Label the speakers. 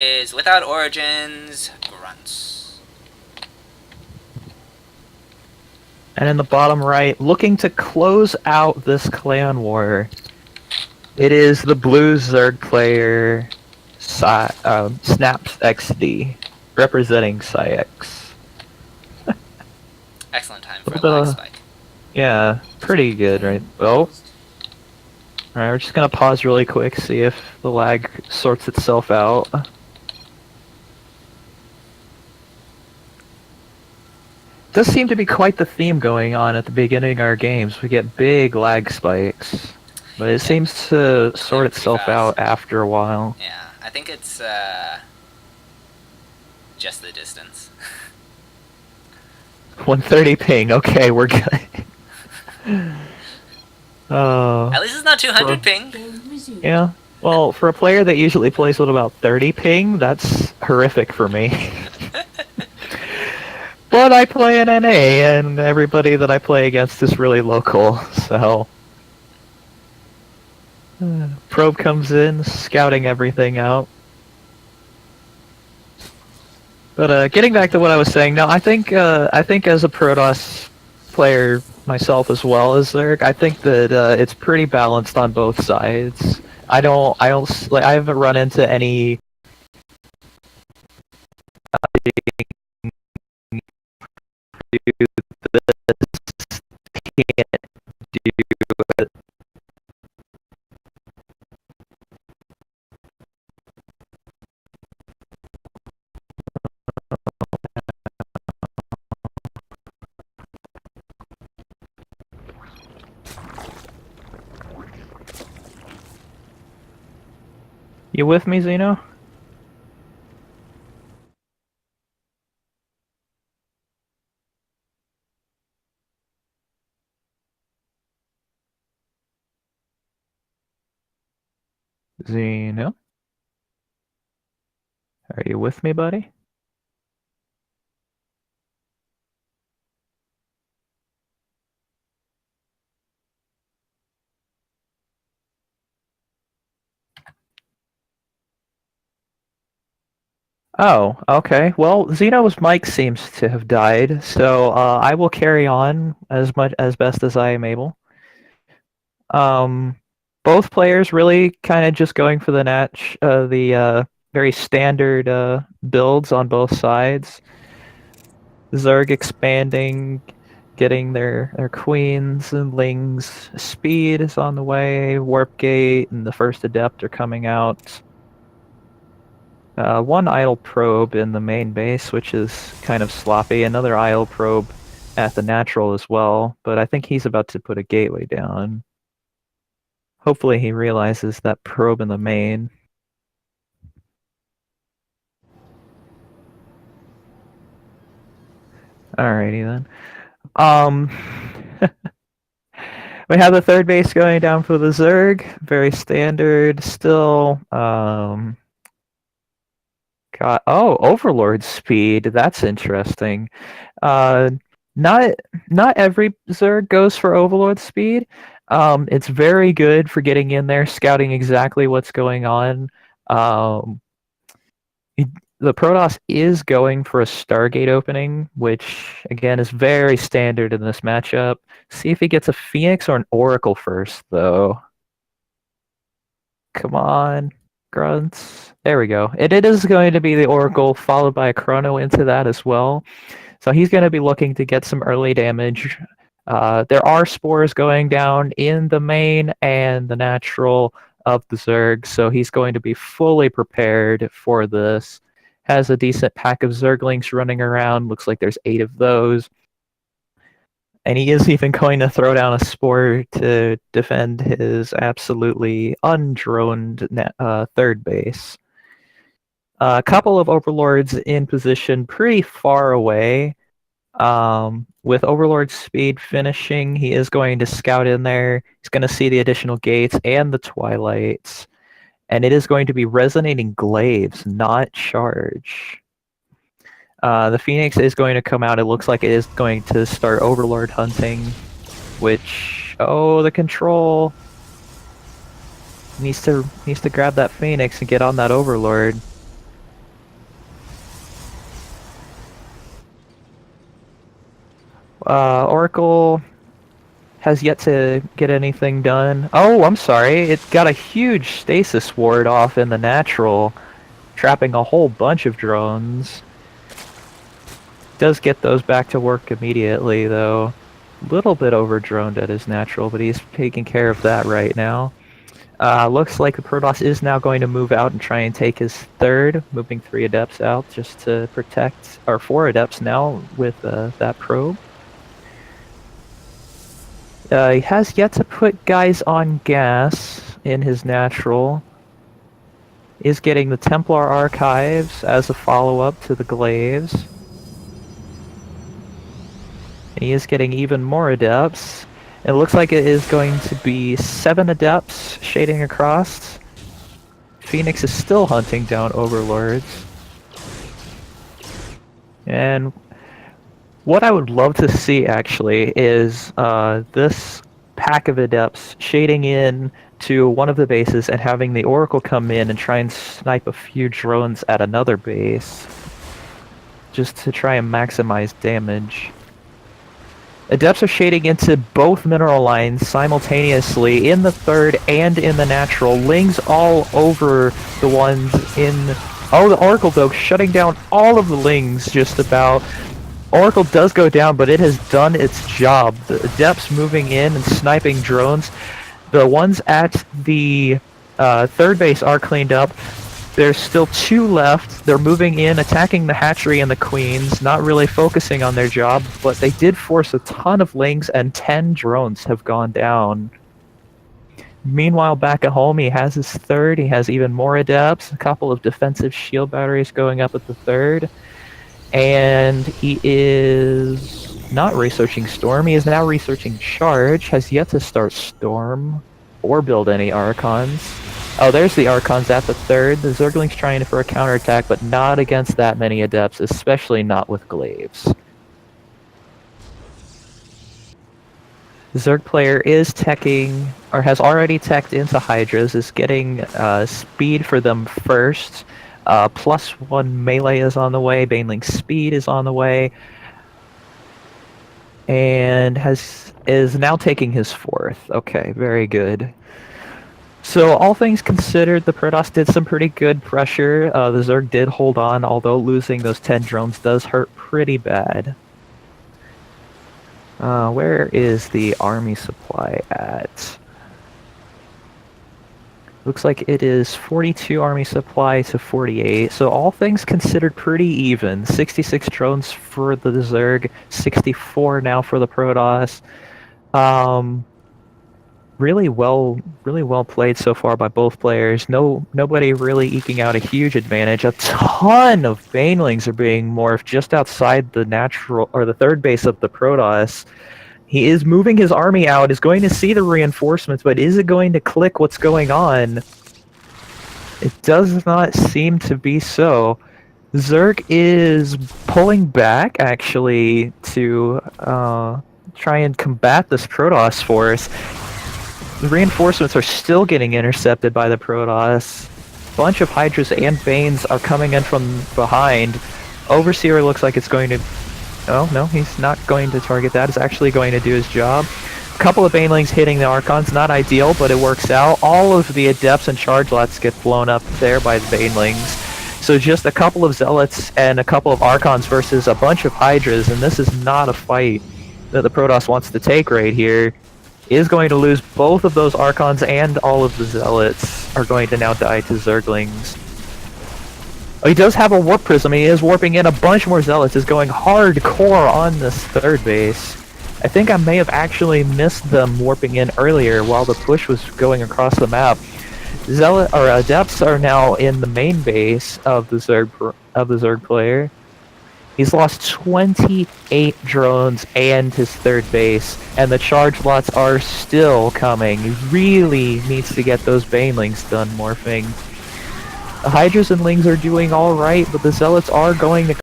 Speaker 1: is without origins, grunts.
Speaker 2: And in the bottom right, looking to close out this clan war, it is the blue Zerg player, Snaps XD, representing PsiX.
Speaker 1: Excellent time
Speaker 2: A
Speaker 1: for a
Speaker 2: little bit
Speaker 1: lag
Speaker 2: of,
Speaker 1: spike.
Speaker 2: yeah, pretty good, right? Oh, alright, we're just gonna pause really quick, see if the lag sorts itself out. Does seem to be quite the theme going on at the beginning of our games. We get big lag spikes, but it
Speaker 1: Yeah,
Speaker 2: seems to
Speaker 1: clear
Speaker 2: sort
Speaker 1: pretty
Speaker 2: itself
Speaker 1: fast.
Speaker 2: out after a while.
Speaker 1: Yeah, I think it's just the distance.
Speaker 2: 130 ping. Okay, we're good.
Speaker 1: At least it's not 200
Speaker 2: for,
Speaker 1: ping.
Speaker 2: yeah. Well, for a player that usually plays with about 30 ping, that's horrific for me. But I play in NA, and everybody that I play against is really local, so... Probe comes in, scouting everything out. But getting back to what I was saying, no, I think as a Protoss player myself as well as Zerg, I think that it's pretty balanced on both sides. I haven't run into any can't do it. You with me, Zeno? Zeno? Are you with me, buddy? Oh, okay. Well, Zeno's mic seems to have died, so I will carry on as best as I am able. Um, both players really kind of just going for the very standard builds on both sides. Zerg expanding, getting their queens and lings. Speed is on the way. Warp gate and the first adept are coming out. One idle probe in the main base, which is kind of sloppy. Another idle probe at the natural as well, but I think he's about to put a gateway down. Hopefully he realizes that probe in the main. Alrighty then. Um, we have the third base going down for the Zerg. Very standard still. Overlord speed. That's interesting. Uh, not not every Zerg goes for Overlord speed. It's very good for getting in there, scouting exactly what's going on. Um, the Protoss is going for a Stargate opening, which again is very standard in this matchup. See if he gets a Phoenix or an Oracle first, though. Come on, grunts. There we go. And it is going to be the Oracle, followed by a Chrono into that as well. So he's going to be looking to get some early damage. There are spores going down in the main and the natural of the Zerg, so he's going to be fully prepared for this. Has a decent pack of Zerglings running around. Looks like there's 8 of those. And he is even going to throw down a spore to defend his absolutely undroned third base. A couple of overlords in position pretty far away. With Overlord speed finishing, he is going to scout in there. He's going to see the additional gates and the twilights. And it is going to be resonating glaives, not charge. The Phoenix is going to come out. It looks like it is going to start Overlord hunting, which, oh, the control needs to grab that Phoenix and get on that Overlord. Oracle has yet to get anything done. Oh, I'm sorry. It got a huge stasis ward off in the natural, trapping a whole bunch of drones. Does get those back to work immediately, though. Little bit over-droned at his natural, but he's taking care of that right now. Looks like the Protoss is now going to move out and try and take his third, moving 3 Adepts out just to protect, or 4 Adepts now with that probe. He has yet to put guys on gas in his natural. Is getting the Templar Archives as a follow-up to the Glaives. And he is getting even more Adepts. It looks like it is going to be 7 Adepts shading across. Phoenix is still hunting down Overlords. And what I would love to see, actually, is this pack of Adepts shading in to one of the bases and having the Oracle come in and try and snipe a few drones at another base. Just to try and maximize damage. Adepts are shading into both mineral lines simultaneously, in the third and in the natural. Lings all over the ones in... Oh, the Oracle, though, shutting down all of the Lings, just about. Oracle does go down, but it has done its job. The Adepts moving in and sniping drones. The ones at the third base are cleaned up. There's still 2 left. They're moving in, attacking the hatchery and the queens, not really focusing on their job, but they did force a ton of lings, and 10 drones have gone down. Meanwhile, back at home, he has his third. He has even more Adepts, a couple of defensive shield batteries going up at the third. And he is not researching Storm. He is now researching Charge. Has yet to start Storm or build any Archons. Oh, there's the Archons at the third. The Zergling's trying for a counterattack, but not against that many Adepts, especially not with Glaives. The Zerg player is teching, or has already teched into Hydras, is getting speed for them first. +1 melee is on the way, Baneling speed is on the way, and is now taking his 4th. Okay, very good. So all things considered, the Protoss did some pretty good pressure. The Zerg did hold on, although losing those 10 drones does hurt pretty bad. Where is the army supply at? Looks like it is 42 army supply to 48, so all things considered pretty even. 66 drones for the Zerg, 64 now for the Protoss. Really well played so far by both players. Nobody really eking out a huge advantage. A ton of Banelings are being morphed just outside the natural, or the third base of the Protoss. He is moving his army out, is going to see the reinforcements, but is it going to click what's going on? It does not seem to be so. Zerg is pulling back, actually, to try and combat this Protoss force. The reinforcements are still getting intercepted by the Protoss. A bunch of Hydras and Banes are coming in from behind. Overseer looks like it's going to... Oh, no, he's not going to target that. He's actually going to do his job. A couple of Banelings hitting the Archons. Not ideal, but it works out. All of the Adepts and Chargelots get blown up there by the Banelings. So just a couple of Zealots and a couple of Archons versus a bunch of Hydras, and this is not a fight that the Protoss wants to take right here. Is going to lose both of those Archons, and all of the Zealots are going to now die to Zerglings. Oh, he does have a Warp Prism. He is warping in. A bunch more Zealots. Is going hardcore on this third base. I think I may have actually missed them warping in earlier while the push was going across the map. Adepts are now in the main base of the Zerg player. He's lost 28 drones and his third base, and the charge lots are still coming. He really needs to get those Banelings done morphing. The Hydras and Lings are doing alright, but the Zealots are going to